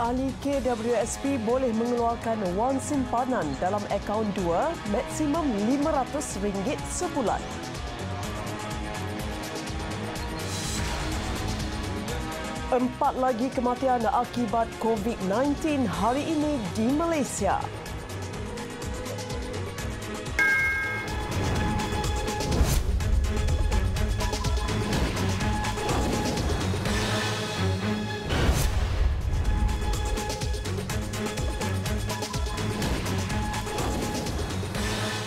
Ahli KWSP boleh mengeluarkan wang simpanan dalam akaun 2 maksimum RM500 sebulan. Empat lagi kematian akibat COVID-19 hari ini di Malaysia.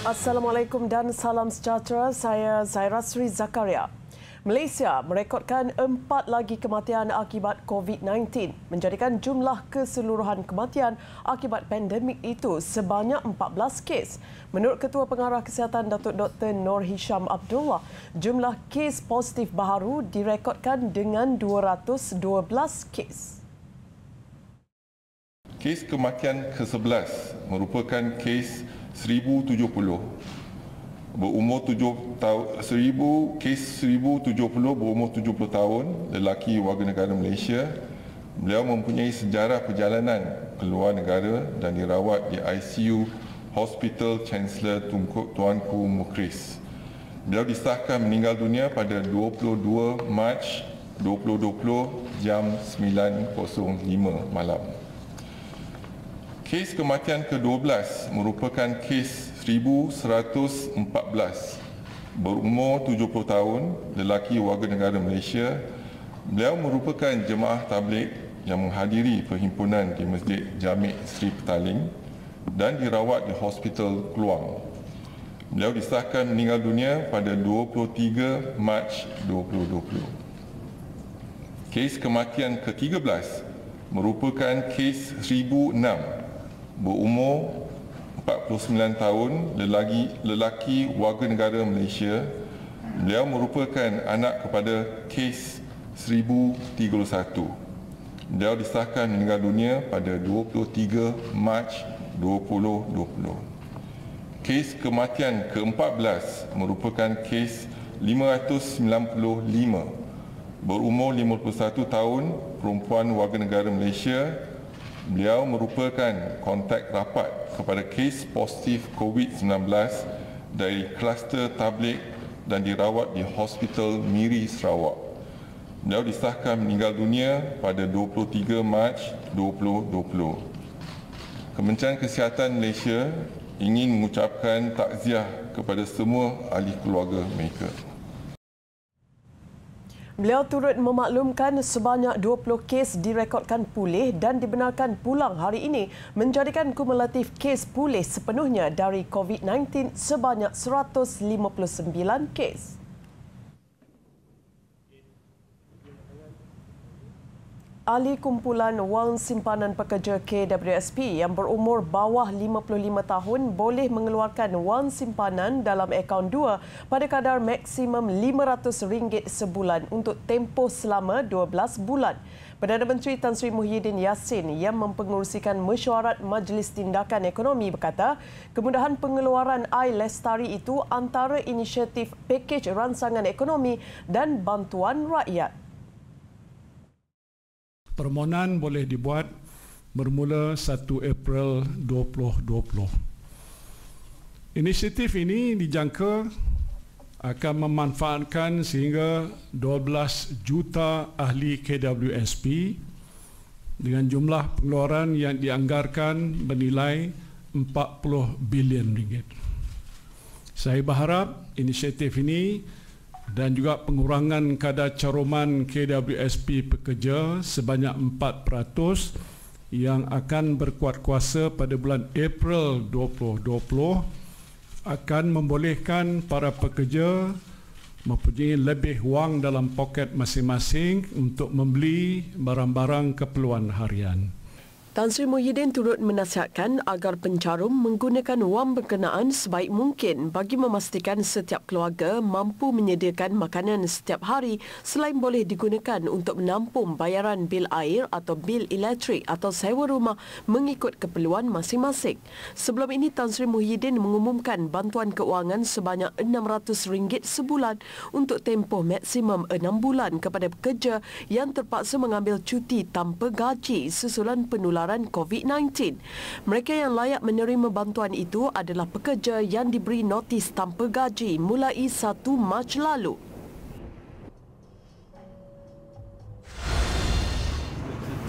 Assalamualaikum dan salam sejahtera. Saya Zaira Sri Zakaria. Malaysia merekodkan 4 lagi kematian akibat COVID-19, menjadikan jumlah keseluruhan kematian akibat pandemik itu sebanyak 14 kes. Menurut Ketua Pengarah Kesihatan Datuk Dr. Noor Hisham Abdullah, jumlah kes positif baharu direkodkan dengan 212 kes. Kes kematian ke-11 merupakan kes 1070 berumur 7 tahun, 1000 kes 1070 berumur 70 tahun, lelaki warga negara Malaysia. Beliau mempunyai sejarah perjalanan keluar negara dan dirawat di ICU Hospital Chancellor Tuanku Mukhris. Beliau disahkan meninggal dunia pada 22 Mac 2020 jam 9.05 malam. Kes kematian ke-12 merupakan kes 1114 berumur 70 tahun, lelaki warga negara Malaysia. Beliau merupakan jemaah tabligh yang menghadiri perhimpunan di Masjid Jami' Sri Petaling dan dirawat di Hospital Kluang. Beliau disahkan meninggal dunia pada 23 Mac 2020. Kes kematian ke-13 merupakan kes 1006 berumur 49 tahun, lelaki warga negara Malaysia. Beliau merupakan anak kepada kes 1031. Beliau disahkan meninggal dunia pada 23 Mac 2020. Kes kematian ke-14 merupakan kes 595 berumur 51 tahun, perempuan warga negara Malaysia. Beliau merupakan kontak rapat kepada kes positif COVID-19 dari kluster tabligh dan dirawat di Hospital Miri Sarawak. Beliau disahkan meninggal dunia pada 23 Mac 2020. Kementerian Kesihatan Malaysia ingin mengucapkan takziah kepada semua ahli keluarga mereka. Beliau turut memaklumkan sebanyak 20 kes direkodkan pulih dan dibenarkan pulang hari ini, menjadikan kumulatif kes pulih sepenuhnya dari COVID-19 sebanyak 159 kes. Ahli kumpulan wang simpanan pekerja KWSP yang berumur bawah 55 tahun boleh mengeluarkan wang simpanan dalam akaun 2 pada kadar maksimum RM500 sebulan untuk tempoh selama 12 bulan. Perdana Menteri Tan Sri Muhyiddin Yassin yang mempengerusikan mesyuarat Majlis Tindakan Ekonomi berkata, kemudahan pengeluaran air lestari itu antara inisiatif pakej ransangan ekonomi dan bantuan rakyat. Permohonan boleh dibuat bermula 1 April 2020. Inisiatif ini dijangka akan memanfaatkan sehingga 12 juta ahli KWSP dengan jumlah pengeluaran yang dianggarkan bernilai 40 bilion ringgit. Saya berharap inisiatif ini dan juga pengurangan kadar caruman KWSP pekerja sebanyak 4% yang akan berkuat kuasa pada bulan April 2020 akan membolehkan para pekerja mempunyai lebih wang dalam poket masing-masing untuk membeli barang-barang keperluan harian. Tan Sri Muhyiddin turut menasihatkan agar pencarum menggunakan wang berkenaan sebaik mungkin bagi memastikan setiap keluarga mampu menyediakan makanan setiap hari selain boleh digunakan untuk menampung bayaran bil air atau bil elektrik atau sewa rumah mengikut keperluan masing-masing. Sebelum ini, Tan Sri Muhyiddin mengumumkan bantuan keuangan sebanyak RM600 sebulan untuk tempoh maksimum 6 bulan kepada pekerja yang terpaksa mengambil cuti tanpa gaji susulan penularan COVID-19. Mereka yang layak menerima bantuan itu adalah pekerja yang diberi notis tanpa gaji mulai 1 Mac lalu.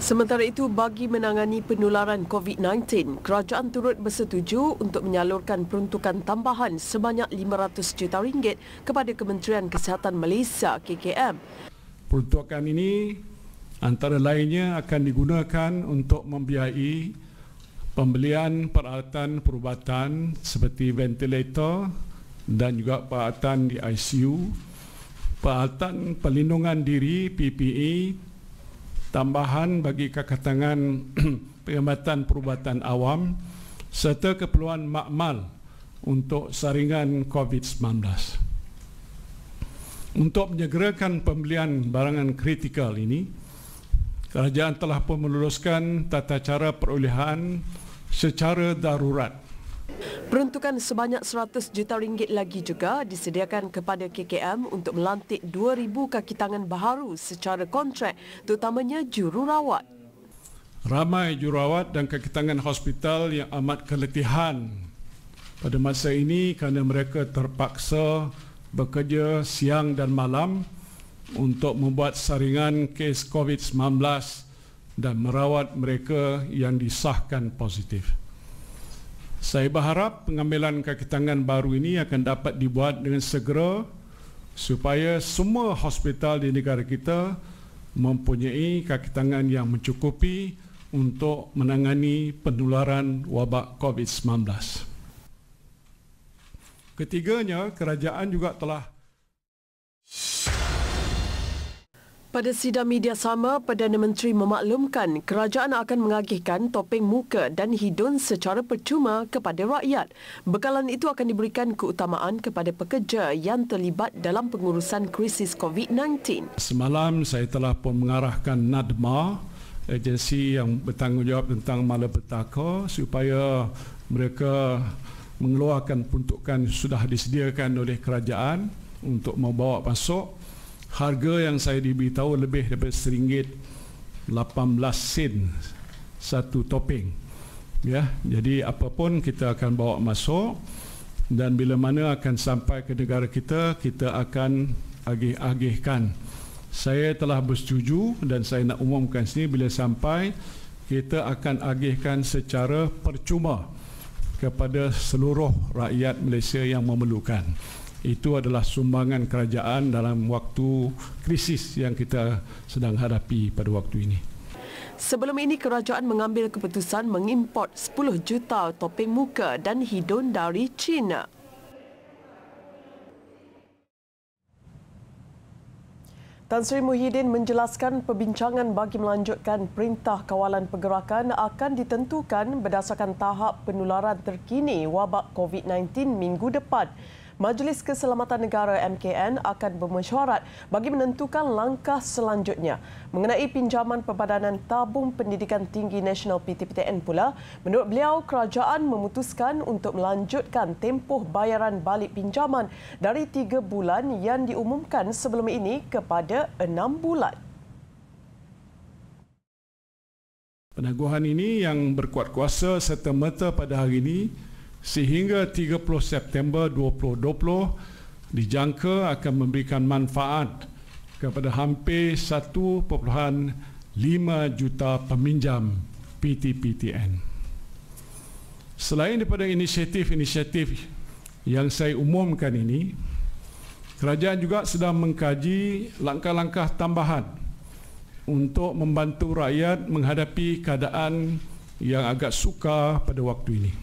Sementara itu, bagi menangani penularan COVID-19, kerajaan turut bersetuju untuk menyalurkan peruntukan tambahan sebanyak RM500 juta kepada Kementerian Kesihatan Malaysia KKM. Peruntukan ini antara lainnya akan digunakan untuk membiayai pembelian peralatan perubatan seperti ventilator dan juga peralatan di ICU, peralatan perlindungan diri PPE, tambahan bagi kekatangan perkhidmatan perubatan awam serta keperluan makmal untuk saringan COVID-19. Untuk menyegerakan pembelian barangan kritikal ini, kerajaan telah pun meluluskan tata cara perolehan secara darurat. Peruntukan sebanyak RM100 juta lagi juga disediakan kepada KKM untuk melantik 2,000 kaki tangan baharu secara kontrak, terutamanya jururawat. Ramai jururawat dan kaki tangan hospital yang amat keletihan pada masa ini kerana mereka terpaksa bekerja siang dan malam untuk membuat saringan kes COVID-19 dan merawat mereka yang disahkan positif. Saya berharap pengambilan kaki tangan baru ini akan dapat dibuat dengan segera supaya semua hospital di negara kita mempunyai kaki tangan yang mencukupi untuk menangani penularan wabak COVID-19. Ketiganya, kerajaan juga telah Pada sidang media sama, Perdana Menteri memaklumkan kerajaan akan mengagihkan topeng muka dan hidung secara percuma kepada rakyat. Bekalan itu akan diberikan keutamaan kepada pekerja yang terlibat dalam pengurusan krisis COVID-19. Semalam saya telah pun mengarahkan NADMA, agensi yang bertanggungjawab tentang malapetaka, supaya mereka mengeluarkan peruntukan sudah disediakan oleh kerajaan untuk membawa masuk. Harga yang saya diberitahu lebih daripada RM1.18 satu topeng. Ya, jadi apapun kita akan bawa masuk dan bila mana akan sampai ke negara kita, kita akan agih-agihkan. Saya telah bersetuju dan saya nak umumkan sini bila sampai kita akan agihkan secara percuma kepada seluruh rakyat Malaysia yang memerlukan. Itu adalah sumbangan kerajaan dalam waktu krisis yang kita sedang hadapi pada waktu ini. Sebelum ini, kerajaan mengambil keputusan mengimport 10 juta topeng muka dan hidung dari China. Tan Sri Muhyiddin menjelaskan perbincangan bagi melanjutkan Perintah Kawalan Pergerakan akan ditentukan berdasarkan tahap penularan terkini wabak COVID-19 minggu depan. Majlis Keselamatan Negara MKN akan bermesyuarat bagi menentukan langkah selanjutnya. Mengenai pinjaman Perbadanan Tabung Pendidikan Tinggi Nasional PTPTN pula, menurut beliau kerajaan memutuskan untuk melanjutkan tempoh bayaran balik pinjaman dari 3 bulan yang diumumkan sebelum ini kepada 6 bulan. Penaguhan ini yang berkuat kuasa serta-merta pada hari ini sehingga 30 September 2020 dijangka akan memberikan manfaat kepada hampir 1.5 juta peminjam PTPTN. Selain daripada inisiatif-inisiatif yang saya umumkan ini, kerajaan juga sedang mengkaji langkah-langkah tambahan untuk membantu rakyat menghadapi keadaan yang agak sukar pada waktu ini.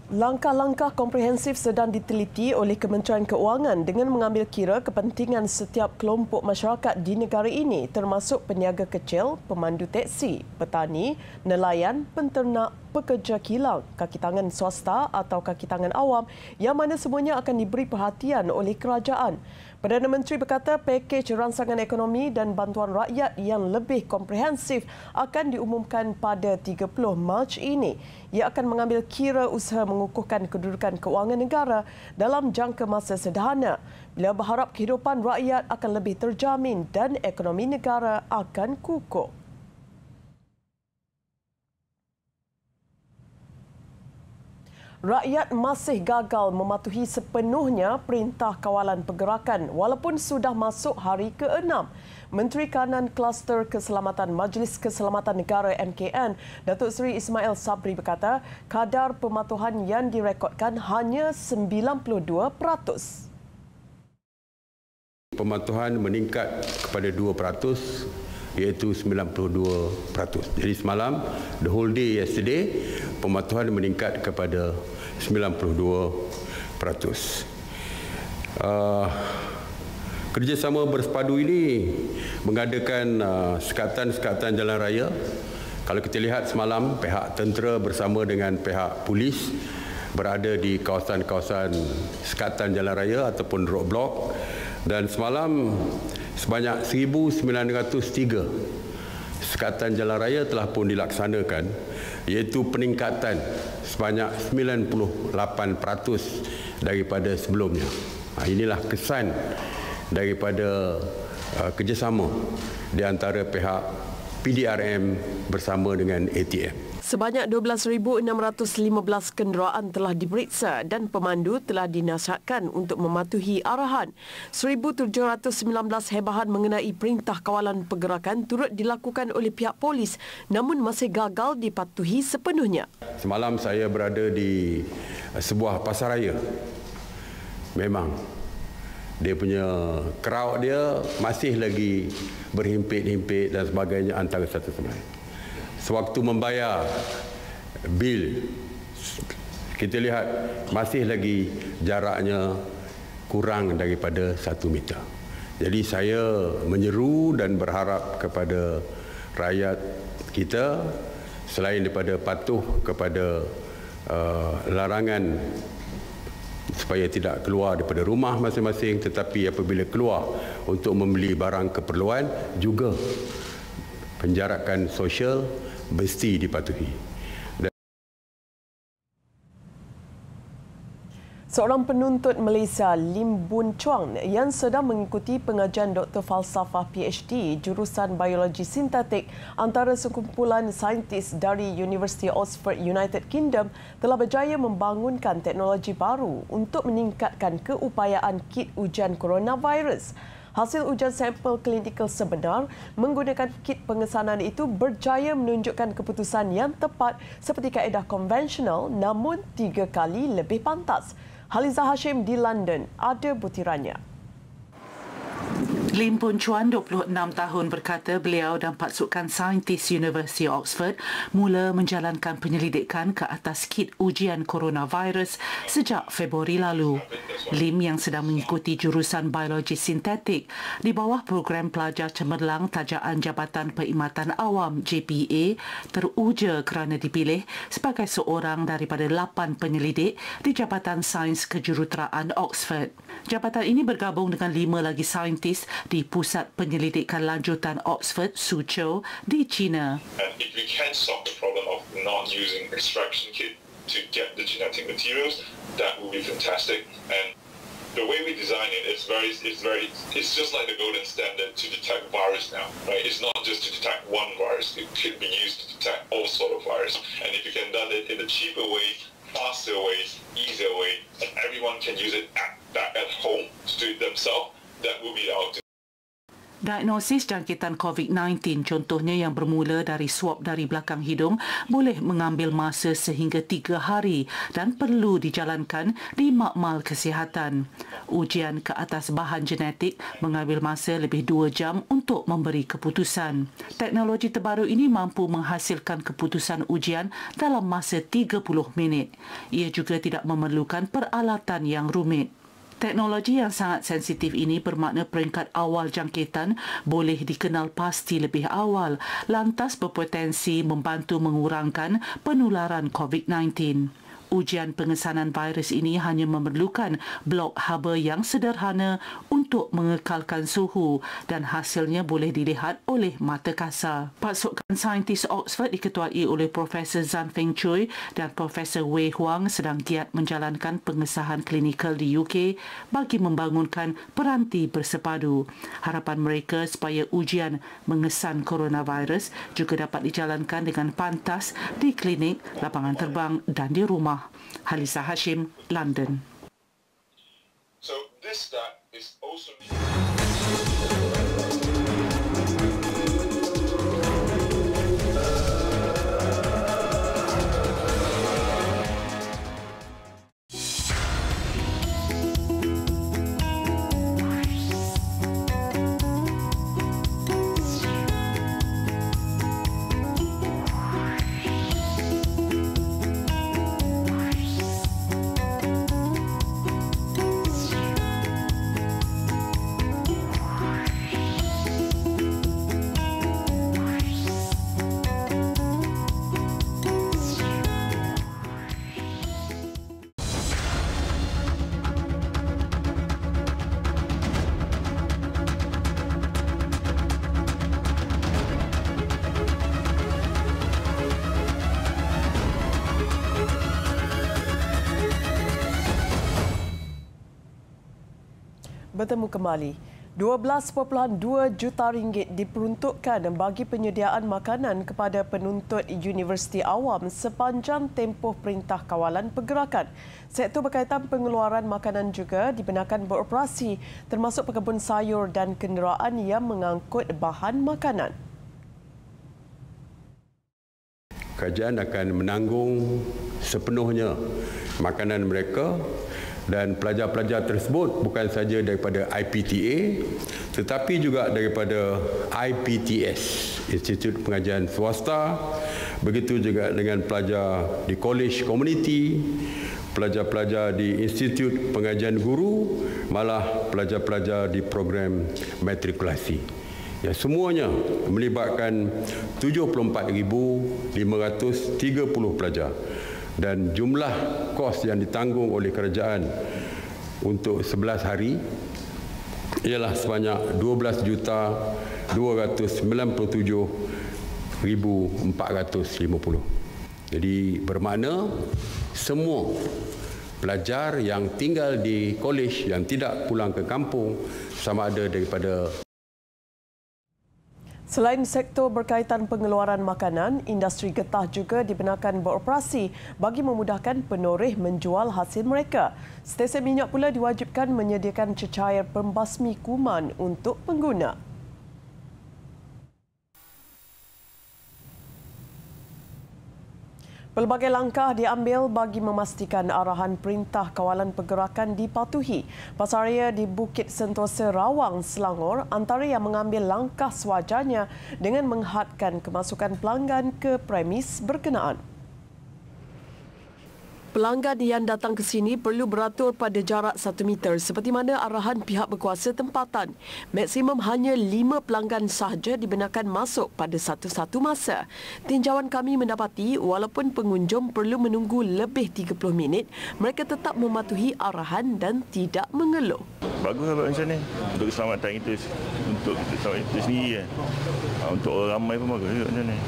Langkah-langkah komprehensif sedang diteliti oleh Kementerian Keuangan dengan mengambil kira kepentingan setiap kelompok masyarakat di negara ini termasuk peniaga kecil, pemandu teksi, petani, nelayan, penternak, pekerja kilang, kaki tangan swasta atau kaki tangan awam yang mana semuanya akan diberi perhatian oleh kerajaan. Perdana Menteri berkata pakej rangsangan ekonomi dan bantuan rakyat yang lebih komprehensif akan diumumkan pada 30 Mac ini. Ia akan mengambil kira usaha mengukuhkan kedudukan keuangan negara dalam jangka masa sederhana. Beliau berharap kehidupan rakyat akan lebih terjamin dan ekonomi negara akan kukuh. Rakyat masih gagal mematuhi sepenuhnya Perintah Kawalan Pergerakan walaupun sudah masuk hari ke-6. Menteri Kanan Kluster Keselamatan Majlis Keselamatan Negara MKN, Datuk Seri Ismail Sabri berkata, kadar pematuhan yang direkodkan hanya 92%. Pematuhan meningkat kepada 2%. Iaitu 92%. Jadi semalam, the whole day yesterday, pematuhan meningkat kepada 92%. Kerjasama bersepadu ini mengadakan sekatan-sekatan jalan raya. Kalau kita lihat semalam, pihak tentera bersama dengan pihak polis berada di kawasan-kawasan sekatan jalan raya ataupun roadblock. Dan semalam, sebanyak 1,903 sekatan jalan raya telah pun dilaksanakan, iaitu peningkatan sebanyak 98% daripada sebelumnya. Inilah kesan daripada kerjasama di antara pihak PDRM bersama dengan ATM. Sebanyak 12,615 kenderaan telah diperiksa dan pemandu telah dinasihatkan untuk mematuhi arahan. 1,719 hebahan mengenai Perintah Kawalan Pergerakan turut dilakukan oleh pihak polis namun masih gagal dipatuhi sepenuhnya. Semalam saya berada di sebuah pasaraya. Memang dia punya crowd dia masih lagi berhimpit-himpit dan sebagainya antara satu sama lain. Sewaktu membayar bil, kita lihat masih lagi jaraknya kurang daripada 1 meter. Jadi saya menyeru dan berharap kepada rakyat kita, selain daripada patuh kepada larangan supaya tidak keluar daripada rumah masing-masing, tetapi apabila keluar untuk membeli barang keperluan, juga penjarakan sosial mesti dipatuhi. Seorang penuntut Malaysia, Lim Boon Chuang, yang sedang mengikuti pengajian Dr. Falsafah PhD jurusan Biologi Sintetik antara sekumpulan saintis dari University Oxford, United Kingdom, telah berjaya membangunkan teknologi baru untuk meningkatkan keupayaan kit ujian coronavirus. Hasil ujian sampel klinikal sebenar menggunakan kit pengesanan itu berjaya menunjukkan keputusan yang tepat seperti kaedah konvensional namun 3 kali lebih pantas. Haliza Hashim di London ada butirannya. Lim Boon Chuang, 26 tahun, berkata beliau dan pasukan saintis University Oxford mula menjalankan penyelidikan ke atas kit ujian coronavirus sejak Februari lalu. Lim yang sedang mengikuti jurusan Biologi Sintetik di bawah program pelajar cemerlang tajaan Jabatan Perkhidmatan Awam JPA teruja kerana dipilih sebagai seorang daripada 8 penyelidik di Jabatan Sains Kejuruteraan Oxford. Jabatan ini bergabung dengan 5 lagi saintis di Pusat Penyelidikan Lanjutan Oxford, Suzhou, di China. And if we can solve the problem of not using extraction kit to get the genetic materials, that would be fantastic. And the way we design it is it's just like the golden standard to detect virus now, right? It's not just to detect one virus; it could be used to detect all sort of virus. And if you can do it in a cheaper way, faster way, easier way, and everyone can use it at home to do it themselves, that would be our. Diagnosis jangkitan COVID-19 contohnya yang bermula dari swab dari belakang hidung boleh mengambil masa sehingga 3 hari dan perlu dijalankan di makmal kesihatan. Ujian ke atas bahan genetik mengambil masa lebih 2 jam untuk memberi keputusan. Teknologi terbaru ini mampu menghasilkan keputusan ujian dalam masa 30 minit. Ia juga tidak memerlukan peralatan yang rumit. Teknologi yang sangat sensitif ini bermakna peringkat awal jangkitan boleh dikenal pasti lebih awal, lantas berpotensi membantu mengurangkan penularan COVID-19. Ujian pengesanan virus ini hanya memerlukan blok haba yang sederhana untuk mengekalkan suhu dan hasilnya boleh dilihat oleh mata kasar. Pasukan saintis Oxford diketuai oleh Profesor Zhan Feng Chui dan Profesor Wei Huang sedang giat menjalankan pengesahan klinikal di UK bagi membangunkan peranti bersepadu. Harapan mereka supaya ujian mengesan coronavirus juga dapat dijalankan dengan pantas di klinik, lapangan terbang dan di rumah. Halisa Hashim, London. So this stat is also Bertemu kembali. 12.2 juta ringgit diperuntukkan bagi penyediaan makanan kepada penuntut universiti awam sepanjang tempoh Perintah Kawalan Pergerakan. Sektor berkaitan pengeluaran makanan juga dibenarkan beroperasi, termasuk pekebun sayur dan kenderaan yang mengangkut bahan makanan. Kerajaan akan menanggung sepenuhnya makanan mereka dan pelajar-pelajar tersebut bukan saja daripada IPTA tetapi juga daripada IPTS, Institut Pengajian Swasta, begitu juga dengan pelajar di College Community, pelajar-pelajar di Institut Pengajian Guru, malah pelajar-pelajar di program matrikulasi. Ya, semuanya melibatkan 74,530 pelajar. Dan jumlah kos yang ditanggung oleh kerajaan untuk 11 hari ialah sebanyak 12,297,450. Jadi bermakna semua pelajar yang tinggal di kolej yang tidak pulang ke kampung sama ada daripada. Selain sektor berkaitan pengeluaran makanan, industri getah juga dibenarkan beroperasi bagi memudahkan penoreh menjual hasil mereka. Stesen minyak pula diwajibkan menyediakan cecair pembasmi kuman untuk pengguna. Pelbagai langkah diambil bagi memastikan arahan Perintah Kawalan Pergerakan dipatuhi. Pasaraya di Bukit Sentosa, Rawang, Selangor antara yang mengambil langkah sewajarnya dengan menghadkan kemasukan pelanggan ke premis berkenaan. Pelanggan yang datang ke sini perlu beratur pada jarak 1 meter seperti mana arahan pihak berkuasa tempatan. Maksimum hanya 5 pelanggan sahaja dibenarkan masuk pada satu-satu masa. Tinjauan kami mendapati walaupun pengunjung perlu menunggu lebih 30 minit, mereka tetap mematuhi arahan dan tidak mengeluh. Baguslah buat macam ni untuk keselamatan kita, untuk keselamatan kita sendiri kan. Untuk orang ramai pun bagus juga macam ni.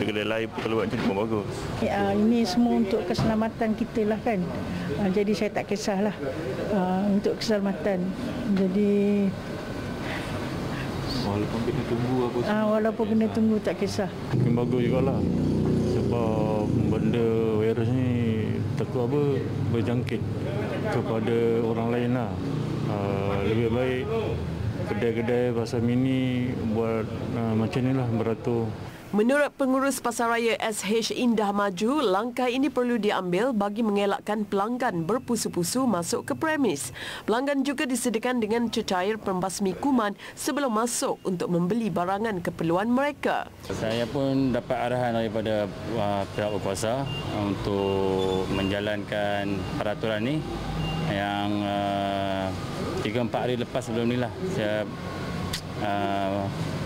Kedai lain kalau buat macam ni pun bagus. Ya, ini semua untuk keselamatan kita lah kan. Jadi saya tak kisahlah untuk keselamatan. Jadi walaupun kena tunggu apa semua. Walaupun kena tunggu tak kisah. Mungkin bagus jugalah. Sebab benda virus ni takut apa berjangkit kepada orang lain lah. Lebih baik kedai-kedai pasar mini buat macam inilah beratur. Menurut pengurus Pasaraya SH Indah Maju, langkah ini perlu diambil bagi mengelakkan pelanggan berpusu-pusu masuk ke premis. Pelanggan juga disediakan dengan cecair pembasmi kuman sebelum masuk untuk membeli barangan keperluan mereka. Saya pun dapat arahan daripada pihak berkuasa untuk menjalankan peraturan ini yang 3-4 hari lepas sebelum inilah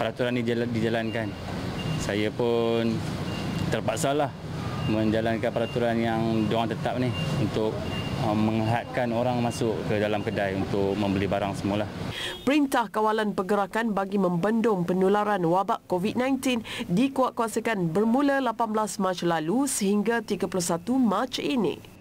peraturan ini dijalankan. Saya pun terpaksalah menjalankan peraturan yang diorang tetap ni untuk menghadkan orang masuk ke dalam kedai untuk membeli barang semula. Perintah Kawalan Pergerakan bagi membendung penularan wabak COVID-19 dikuatkuasakan bermula 18 Mac lalu sehingga 31 Mac ini.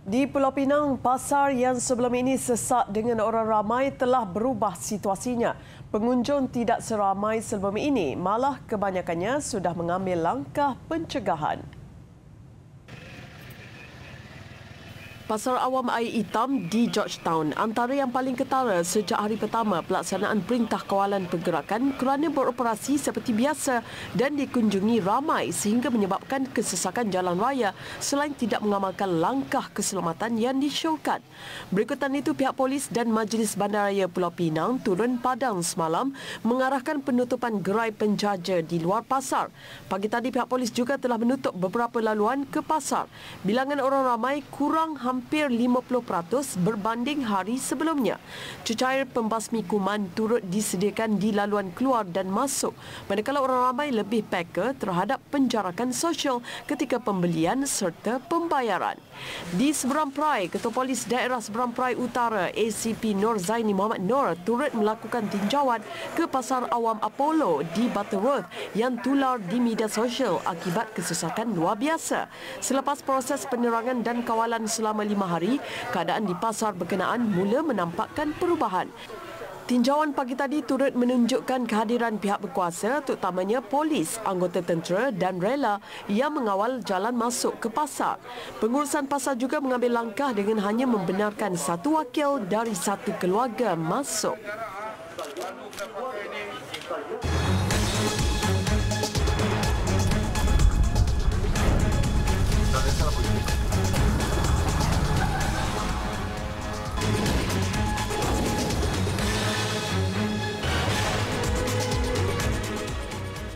Di Pulau Pinang, pasar yang sebelum ini sesak dengan orang ramai telah berubah situasinya. Pengunjung tidak seramai sebelum ini, malah kebanyakannya sudah mengambil langkah pencegahan. Pasar awam air hitam di Georgetown antara yang paling ketara sejak hari pertama pelaksanaan Perintah Kawalan Pergerakan kerana beroperasi seperti biasa dan dikunjungi ramai sehingga menyebabkan kesesakan jalan raya selain tidak mengamalkan langkah keselamatan yang disyorkan. Berikutan itu, pihak polis dan Majlis Bandaraya Pulau Pinang turun padang semalam mengarahkan penutupan gerai penjaja di luar pasar. Pagi tadi, pihak polis juga telah menutup beberapa laluan ke pasar. Bilangan orang ramai kurang hampir 50% berbanding hari sebelumnya. Cecair pembasmi kuman turut disediakan di laluan keluar dan masuk, manakala orang ramai lebih peka terhadap penjarakan sosial ketika pembelian serta pembayaran. Di Seberang Perai, Ketua Polis Daerah Seberang Perai Utara ACP Nur Zaini Muhammad Nur turut melakukan tinjauan ke Pasar Awam Apollo di Butterworth yang tular di media sosial akibat kesesakan luar biasa. Selepas proses penerangan dan kawalan selama 5 hari, keadaan di pasar berkenaan mula menampakkan perubahan. Tinjauan pagi tadi turut menunjukkan kehadiran pihak berkuasa, terutamanya polis, anggota tentera dan rela yang mengawal jalan masuk ke pasar. Pengurusan pasar juga mengambil langkah dengan hanya membenarkan satu wakil dari satu keluarga masuk.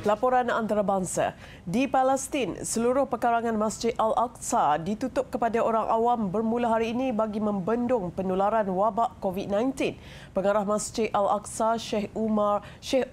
Laporan antarabangsa. Di Palestin, seluruh pekarangan Masjid Al-Aqsa ditutup kepada orang awam bermula hari ini bagi membendung penularan wabak COVID-19. Pengarah Masjid Al-Aqsa, Syekh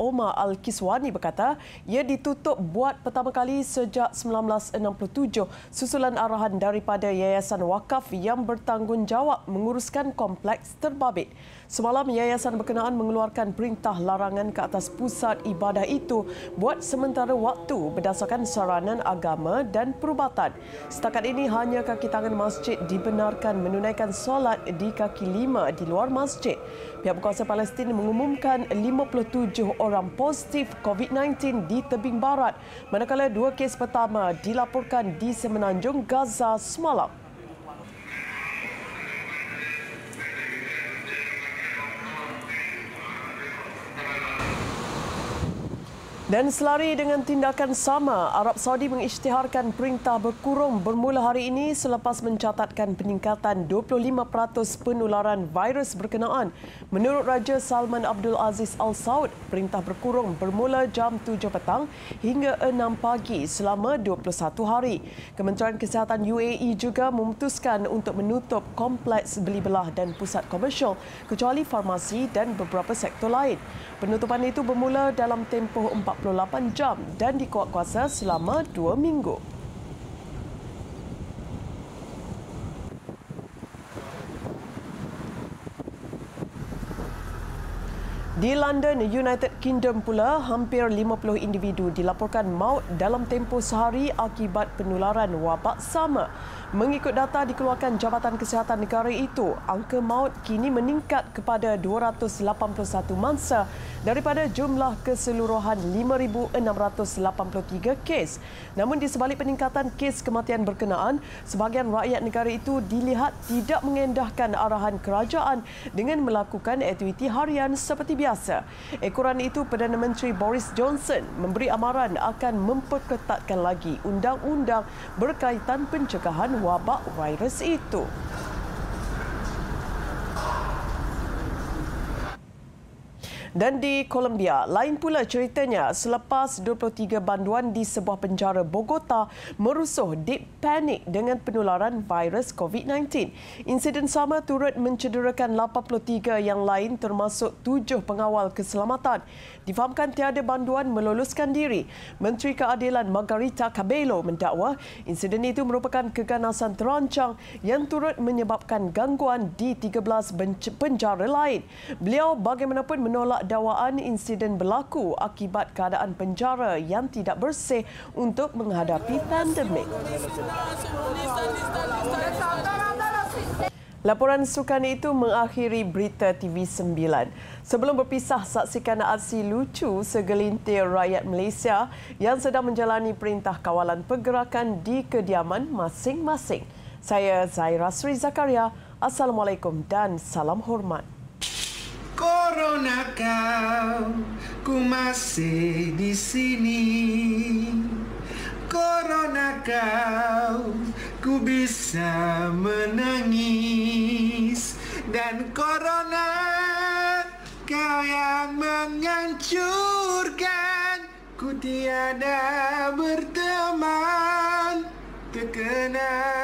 Omar Al-Kiswani berkata, ia ditutup buat pertama kali sejak 1967 susulan arahan daripada Yayasan Wakaf yang bertanggungjawab menguruskan kompleks terbabit. Semalam, yayasan berkenaan mengeluarkan perintah larangan ke atas pusat ibadah itu buat sementara waktu berdasarkan saranan agama dan perubatan. Setakat ini, hanya kaki tangan masjid dibenarkan menunaikan solat di kaki 5 di luar masjid. Pihak berkuasa Palestin mengumumkan 57 orang positif COVID-19 di tebing barat, manakala 2 kes pertama dilaporkan di Semenanjung Gaza semalam. Dan selari dengan tindakan sama, Arab Saudi mengisytiharkan perintah berkurung bermula hari ini selepas mencatatkan peningkatan 25% penularan virus berkenaan. Menurut Raja Salman Abdul Aziz Al Saud, perintah berkurung bermula jam 7 petang hingga 6 pagi selama 21 hari. Kementerian Kesihatan UAE juga memutuskan untuk menutup kompleks beli belah dan pusat komersial kecuali farmasi dan beberapa sektor lain. Penutupan itu bermula dalam tempoh 48 jam dan dikuatkuasa selama 2 minggu. Di London, United Kingdom pula, hampir 50 individu dilaporkan maut dalam tempoh sehari akibat penularan wabak sama. Mengikut data dikeluarkan Jabatan Kesihatan Negara itu, angka maut kini meningkat kepada 281 mangsa daripada jumlah keseluruhan 5,683 kes. Namun di sebalik peningkatan kes kematian berkenaan, sebahagian rakyat negara itu dilihat tidak mengendahkan arahan kerajaan dengan melakukan aktiviti harian seperti biasa. Ekoran itu, Perdana Menteri Boris Johnson memberi amaran akan memperketatkan lagi undang-undang berkaitan pencegahan wabak virus itu. Dan di Colombia, lain pula ceritanya selepas 23 banduan di sebuah penjara Bogota merusuh deep panic dengan penularan virus COVID-19. Insiden sama turut mencederakan 83 yang lain termasuk 7 pengawal keselamatan. Difahamkan tiada banduan meloluskan diri. Menteri Keadilan Margarita Cabello mendakwa insiden itu merupakan keganasan terancang yang turut menyebabkan gangguan di 13 penjara lain. Beliau bagaimanapun menolak dakwaan insiden berlaku akibat keadaan penjara yang tidak bersih untuk menghadapi pandemik. Laporan sukan itu mengakhiri berita TV9. Sebelum berpisah, saksikan aksi lucu segelintir rakyat Malaysia yang sedang menjalani perintah kawalan pergerakan di kediaman masing-masing. Saya Zaira Sri Zakaria. Assalamualaikum dan salam hormat. Corona kau, ku masih di sini. Corona kau, ku bisa menangis. Dan corona kau yang menghancurkan, ku tiada berteman, terkena